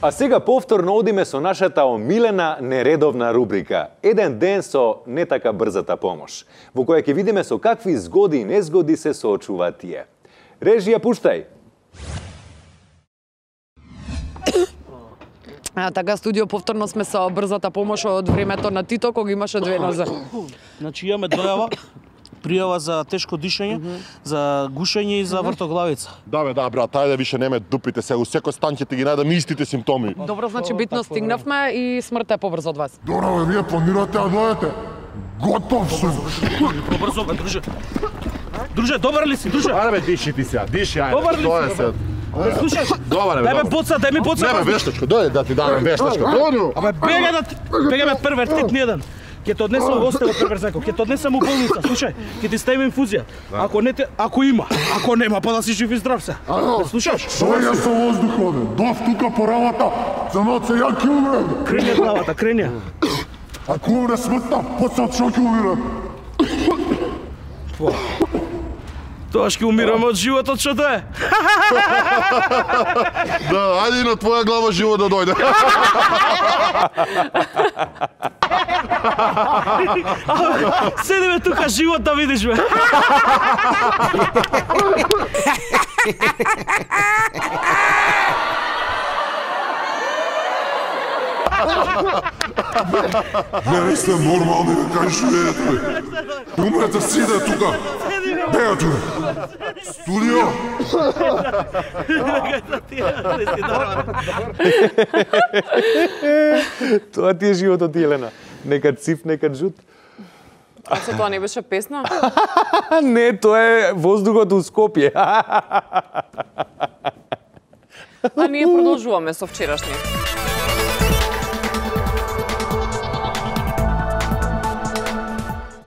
А сега повторно одиме со нашата омилена нередовна рубрика Еден ден со не така брзата помош, во која ќе видиме со какви згоди и незгоди се соочуваат тие. Режија, пуштај! Така, студио, повторно сме со брзата помош од времето на Тито, кога имаше две нозе. Значи имаме пријава за тешко дишење, за гушење и за вртоглавица. Да, брат, ајде више не ме дупите се, у секој стан ќе ти ги најдам истите симптоми. Добро, значи битно стигнавме и смртта е побрзо од вас. Добро, вие планирате да дојдете. Готов сум. Побрзо, друже. Друже, добар ли си, друже? Ајде диши ти сега, диши, ајде. Добар ли си? се. Слушай, Добар дај ми поца, дај ми поца. Не бе, вештачко, дојде да ти дадам вештачко. Дојде. Абе, бега первертит ни еден. Ќе те однесам во остелот перверзако, ќе те однесам у болница. Слушај, ќе ти ставим инфузија. Ако има, ако нема, па да си жив и здрав се. Слушаш? Дојде со воздух оде. Дов тука по работа. За ноце ја ќе умрем. Кренја главата, кренја. Ако умре смртта, поцат шо ќе умирам. Тоа ќе умираме од животот што да е. Да, ајде и на твоја глава живот да дојде. Седиме тука живот да видиш, бе. Не сте нормални да кај живеете. Умрете сиде тука. Бега тука. Студио. Тоа ти е животот, Елена. Некад сив, некад жут. А се тоа не беше песна? Не, тоа е воздухот у Скопје. А ние продолжуваме со вчерашниот.